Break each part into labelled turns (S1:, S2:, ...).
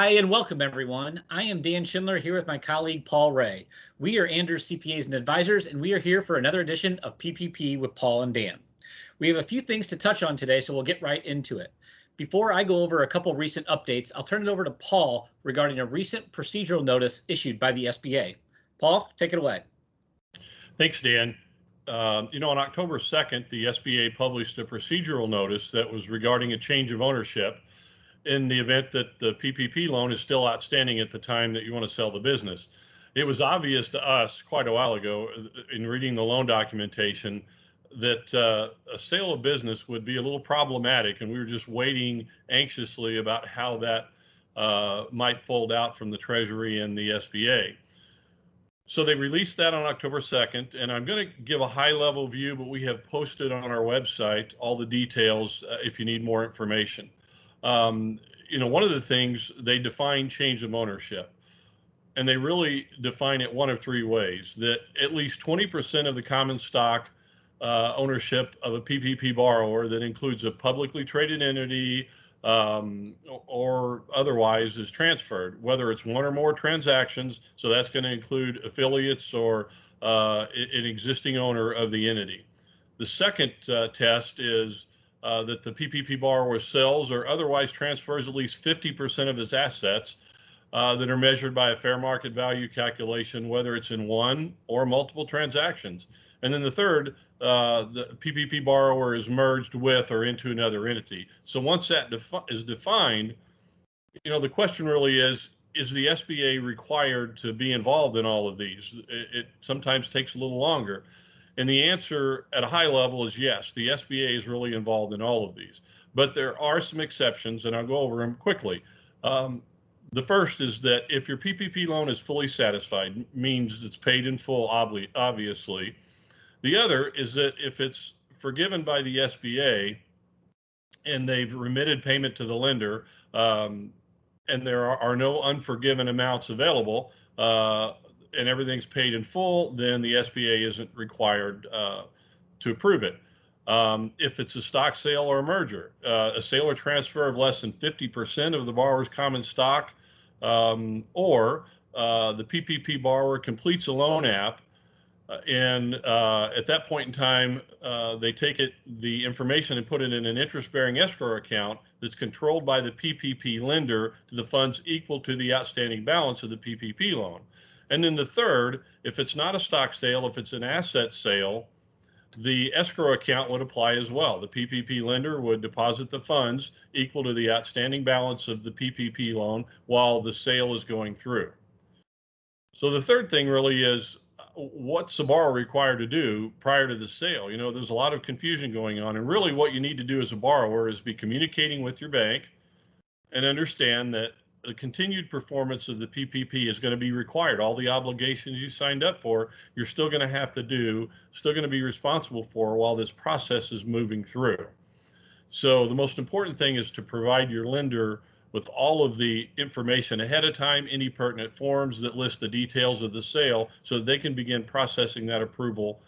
S1: Hi, and welcome, everyone. I am Dan Schindler here with my colleague, Paul Ray. We are Anders CPAs and Advisors, and we are here for another edition of PPP with Paul and Dan. We have a few things to touch on today, so we'll get right into it. Before I go over a couple recent updates, I'll turn it over to Paul regarding a recent procedural notice issued by the SBA. Paul, take it away.
S2: Thanks, Dan. On October 2nd, the SBA published a procedural notice that was regarding a change of ownership in the event that the PPP loan is still outstanding at the time that you want to sell the business. It was obvious to us quite a while ago in reading the loan documentation that a sale of business would be a little problematic, and we were just waiting anxiously about how that might fold out from the Treasury and the SBA. So they released that on October 2nd, and I'm going to give a high-level view, but we have posted on our website all the details if you need more information. One of the things, they define change of ownership, and they really define it one of three ways: that at least 20% of the common stock ownership of a PPP borrower that includes a publicly traded entity or otherwise is transferred, whether it's one or more transactions. So that's going to include affiliates or an existing owner of the entity. The second test is that the PPP borrower sells or otherwise transfers at least 50% of his assets that are measured by a fair market value calculation, whether it's in one or multiple transactions. And then the third, the PPP borrower is merged with or into another entity. So once that is defined, the question really is the SBA required to be involved in all of these? It sometimes takes a little longer. And the answer at a high level is yes, the SBA is really involved in all of these. But there are some exceptions, and I'll go over them quickly. The first is that if your PPP loan is fully satisfied, means it's paid in full, obviously. The other is that if it's forgiven by the SBA and they've remitted payment to the lender, and there are no unforgiven amounts available, and everything's paid in full, then the SBA isn't required to approve it. If it's a stock sale or a merger, a sale or transfer of less than 50% of the borrower's common stock, or the PPP borrower completes a loan app, and at that point in time, they take the information and put it in an interest-bearing escrow account that's controlled by the PPP lender to the funds equal to the outstanding balance of the PPP loan. And then the third, if it's not a stock sale, if it's an asset sale, the escrow account would apply as well. The PPP lender would deposit the funds equal to the outstanding balance of the PPP loan while the sale is going through. So the third thing really is, what's the borrower required to do prior to the sale? There's a lot of confusion going on, and really what you need to do as a borrower is be communicating with your bank and understand that the continued performance of the PPP is going to be required. All the obligations you signed up for, you're still going to have to do, still going to be responsible for while this process is moving through. So the most important thing is to provide your lender with all of the information ahead of time, any pertinent forms that list the details of the sale, so that they can begin processing that approval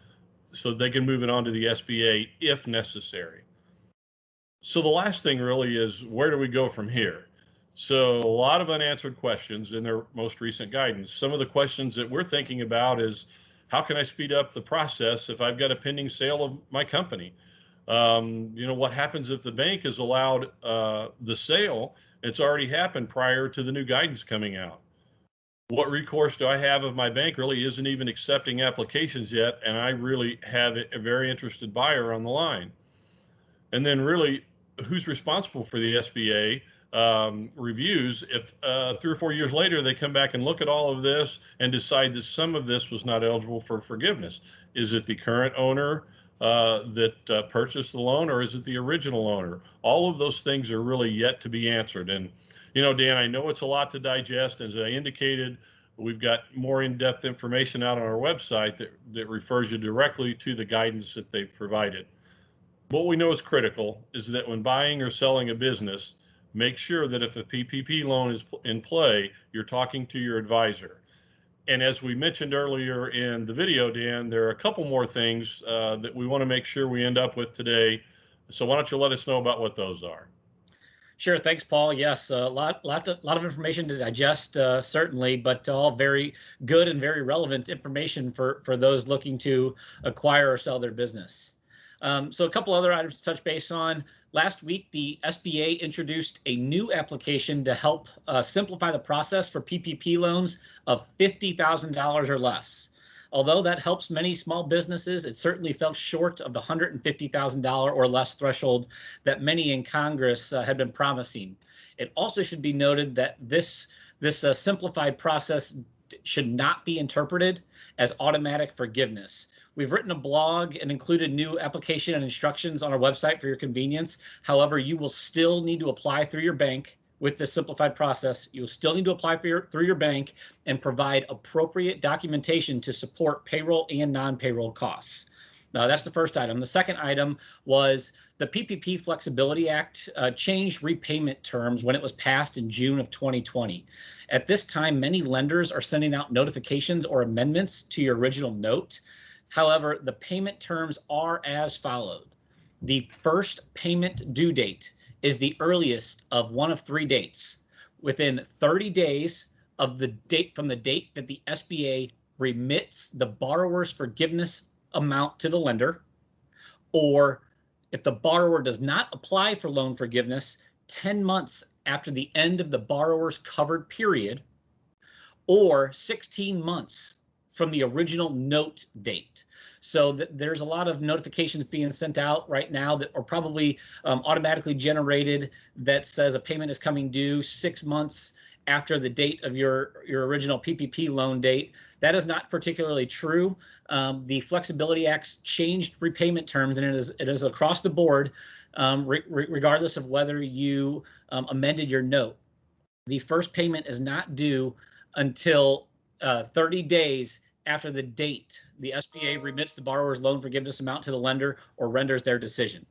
S2: so they can move it on to the SBA if necessary. So the last thing really is, where do we go from here? So a lot of unanswered questions in their most recent guidance. Some of the questions that we're thinking about is, how can I speed up the process if I've got a pending sale of my company? What happens if the bank has allowed the sale? It's already happened prior to the new guidance coming out. What recourse do I have if my bank really isn't even accepting applications yet, and I really have a very interested buyer on the line? And then really, who's responsible for the SBA reviews if 3 or 4 years later they come back and look at all of this and decide that some of this was not eligible for forgiveness? Is it the current owner that purchased the loan, or is it the original owner? All of those things are really yet to be answered. And Dan, I know it's a lot to digest. As I indicated, we've got more in-depth information out on our website that refers you directly to the guidance that they've provided. What we know is critical is that when buying or selling a business, make sure that if a PPP loan is in play, you're talking to your advisor. And as we mentioned earlier in the video, Dan, there are a couple more things that we want to make sure we end up with today. So why don't you let us know about what those are?
S1: Sure. Thanks, Paul. Yes, a lot of information to digest, certainly, but all very good and very relevant information for those looking to acquire or sell their business. So a couple other items to touch base on. Last week, the SBA introduced a new application to help simplify the process for PPP loans of $50,000 or less. Although that helps many small businesses, it certainly fell short of the $150,000 or less threshold that many in Congress had been promising. It also should be noted that this simplified process should not be interpreted as automatic forgiveness. We've written a blog and included new application and instructions on our website for your convenience. However, you will still need to apply through your bank. With this simplified process, you'll still need to apply through your bank and provide appropriate documentation to support payroll and non-payroll costs. Now, that's the first item. The second item was the PPP Flexibility Act changed repayment terms when it was passed in June of 2020. At this time, many lenders are sending out notifications or amendments to your original note. However, the payment terms are as followed. The first payment due date is the earliest of one of three dates within 30 days of the date from the date that the SBA remits the borrower's forgiveness amount to the lender, or if the borrower does not apply for loan forgiveness, 10 months after the end of the borrower's covered period, or 16 months from the original note date. So there's a lot of notifications being sent out right now that are probably automatically generated that says a payment is coming due 6 months after the date of your original PPP loan date. That is not particularly true. The Flexibility Act changed repayment terms, and it is across the board, regardless of whether you amended your note. The first payment is not due until 30 days after the date the SBA remits the borrower's loan forgiveness amount to the lender or renders their decision.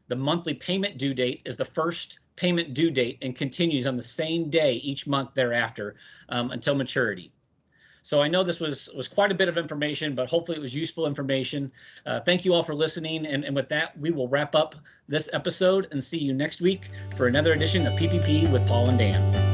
S1: The monthly payment due date is the first payment due date and continues on the same day each month thereafter until maturity. So I know this was quite a bit of information, but hopefully it was useful information. Thank you all for listening. And with that, we will wrap up this episode and see you next week for another edition of PPP with Paul and Dan.